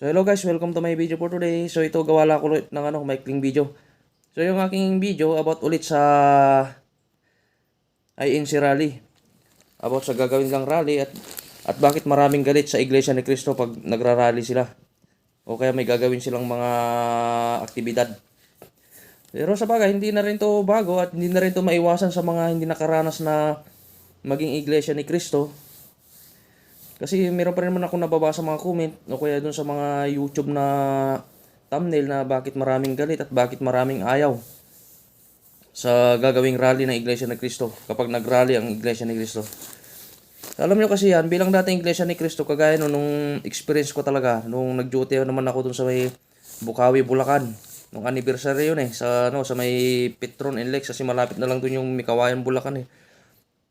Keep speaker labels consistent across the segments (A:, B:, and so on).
A: So hello guys, welcome to my video for today. So ito gawa lang ko ulit ng maikling video. So yung aking video about ulit sa INC rally. About sa gagawin lang rally at bakit maraming galit sa Iglesia ni Cristo pag nagrarally sila. O kaya may gagawin silang mga aktibidad. Pero sa bagay, hindi na rin to bago at hindi na rin to maiwasan sa mga hindi nakaranas na maging Iglesia ni Cristo. Kasi meron pa rin naman ako nababasa mga comment o kaya dun sa mga YouTube na thumbnail na bakit maraming galit at bakit maraming ayaw sa gagawing rally ng Iglesia ni Cristo kapag nagrally ang Iglesia ni Cristo. Alam nyo kasi yan, bilang dating Iglesia ni Cristo, kagaya nung experience ko talaga, nung nag-duty naman ako dun sa may Bukawi, Bulacan. Nung anniversary yun sa may Petron and Lex kasi malapit na lang dun yung Mikawayan, Bulacan eh.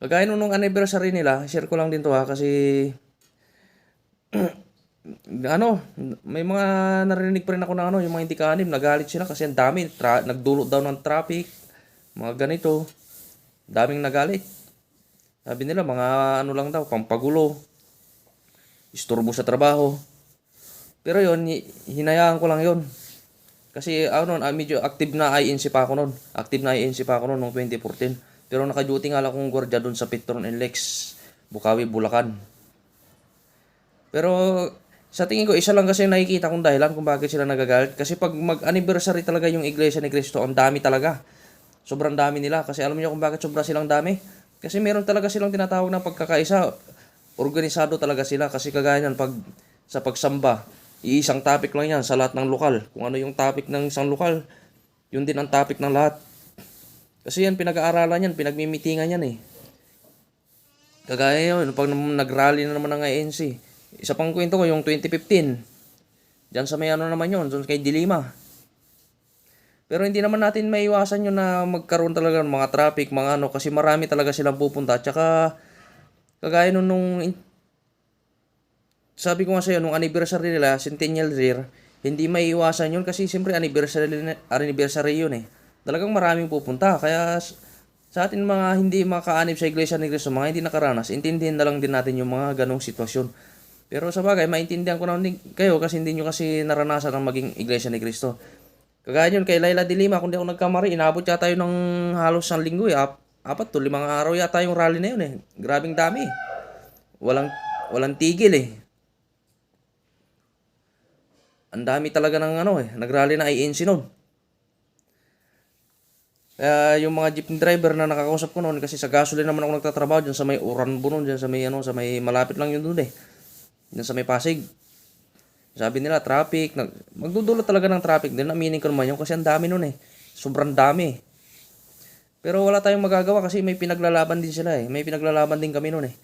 A: Kagaya nung anniversary nila, share ko lang din to kasi may mga narinig pa rin ako ng yung mga hindi kaanib, nagalit sila kasi ang dami, nagdulot daw ng traffic, mga ganito, daming nagalit. Sabi nila, mga lang daw, pampagulo, istorbo sa trabaho. Pero yon hinayaan ko lang yon. Kasi medyo active na INC pa ako noon. Active na INC pa ako noon noong 2014. Pero naka-duty nga lang akong gwardiya doon sa Petron and Lex, Bukawi, Bulacan. Pero sa tingin ko, isa lang kasi nakikita kong dahilan kung bakit sila nagagalit. Kasi pag mag-anniversary talaga yung Iglesia ni Cristo, ang dami talaga. Sobrang dami nila. Kasi alam niyo kung bakit sobrang silang dami? Kasi meron talaga silang tinatawag na pagkakaisa. Organisado talaga sila. Kasi kagaya yan, sa pagsamba, iisang topic lang yan sa lahat ng lokal. Kung ano yung topic ng isang lokal, yun din ang topic ng lahat. Kasi yan, pinag-aaralan yan, pinagmimitingan yan eh. Kagaya yun, pag nag-rally na naman ng ANC. Isa pang kwento ko, yung 2015. Diyan sa may naman yun, doon kay Dilima. Pero hindi naman natin maiwasan yun na magkaroon talaga ng mga traffic, mga kasi marami talaga silang pupunta. Tsaka, kagaya sabi ko nga sa'yo, nung anniversary nila, Centennial Year, hindi maiwasan yun kasi siyempre anniversary yun eh. Talagang maraming pupunta. Kaya sa atin mga hindi makaanib sa Iglesia ni Cristo, mga hindi nakaranas, intindihin na lang din natin yung mga ganong sitwasyon. Pero sa bagay, maintindihan ko naman kayo kasi hindi nyo kasi naranasan ang maging Iglesia ni Cristo. Kagaya yun kay Laila de Lima, kung di ako nagkamari, inabot yata yun ng halos 1 linggo eh. 4 to 5 araw yata yung rally na yun eh. Grabing dami. Walang tigil eh. Ang dami talaga ng nagrally na INC noon. Kaya yung mga jeep driver na nakakausap ko noon kasi sa gasoline naman ako nagtatrabaho dyan sa may Oranbo noon, dyan sa may malapit lang yun doon eh. Dyan sa may Pasig. Sabi nila traffic, magdudulot talaga ng traffic din. Aminin ko naman yun kasi ang dami noon eh. Sobrang dami. Pero wala tayong magagawa kasi may pinaglalaban din sila eh. May pinaglalaban din kami noon eh.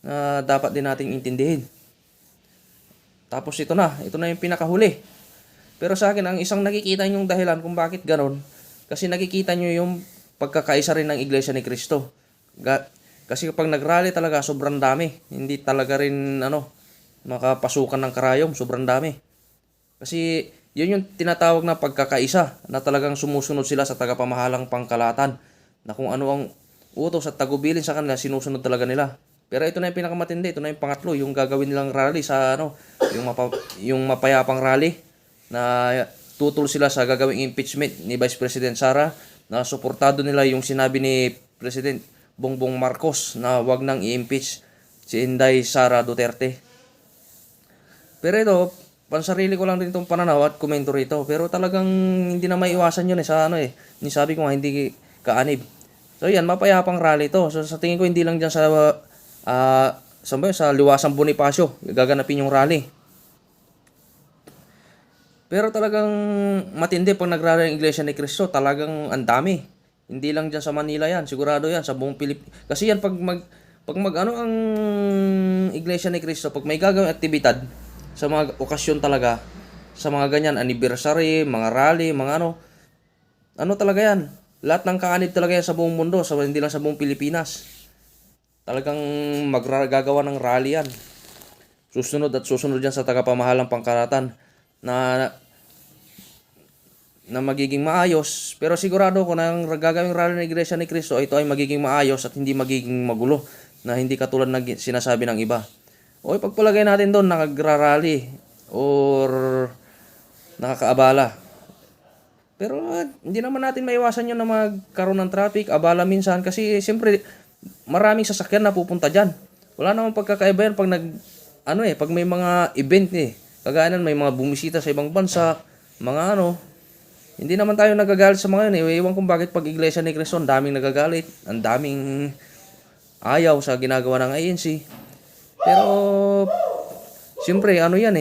A: Na dapat din nating intindihin. Tapos ito na yung pinakahuli. Pero sa akin, ang isang nakikita nyo yung dahilan kung bakit ganon, kasi nakikita nyo yung pagkakaisa rin ng Iglesia ni Cristo. Kasi kapag nagrally talaga, sobrang dami. Hindi talaga rin makapasukan ng karayom, sobrang dami. Kasi yun yung tinatawag na pagkakaisa, na talagang sumusunod sila sa tagapamahalang pangkalahatan, na kung ano ang utos at tagubilin sa kanila, sinusunod talaga nila. Pero ito na yung pinakamatindi, ito na yung pangatlo, yung gagawin nilang rally sa yung mapayapang rally na tutol sila sa gagawing impeachment ni Vice President Sara, na suportado nila yung sinabi ni President Bongbong Marcos na wag nang i-impeach si Inday Sara Duterte. Pero ito, pansarili ko lang din itong pananaw at komento rito. Pero talagang hindi na maiwasan yun sabi ko nga, hindi kaanib. So yan, mapayapang rally to. So sa tingin ko, hindi lang dyan sa Liwasang Bonifacio gaganapin yung rally. Pero talagang matindi pag nagrally ang Iglesia ni Cristo, talagang ang dami. Hindi lang dyan sa Manila yan, sigurado yan sa buong Pilipinas. Kasi yan pag ang Iglesia ni Cristo, pag may gagawing aktibidad sa mga okasyon talaga, sa mga ganyan, anniversary, mga rally, mga talaga yan. Lahat ng kaanib talaga yan sa buong mundo, hindi lang sa buong Pilipinas. Talagang gagawa ng rally yan. Susunod yan sa tagapamahalang pangkalahatan na magiging maayos. Pero sigurado ko na ang gagawing rally ng Iglesia ni Cristo, ito ay magiging maayos at hindi magiging magulo, na hindi katulad ng sinasabi ng iba. O ipagpalagay natin doon, nagrarally. or nakakaabala. Pero hindi naman natin maiwasan yun na magkaroon ng traffic, abala minsan kasi siyempre maraming sasakyan na pupunta dyan. Wala namang pagkakaiba yan pag pag may mga event Kagaya nun, may mga bumisita sa ibang bansa, mga hindi naman tayo nagagalit sa mga yun Ewan kung bakit pag Iglesia ni Cristo, ang daming nagagalit, ang daming ayaw sa ginagawa ng INC. Pero, siyempre, yan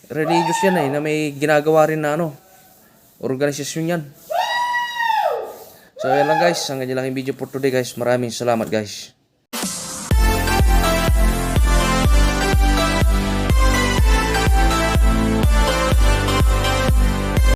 A: religious yan na may ginagawa rin na organisasyon yan. So, yan lang guys. Ang ganyan lang yung video for today guys. Maraming salamat guys.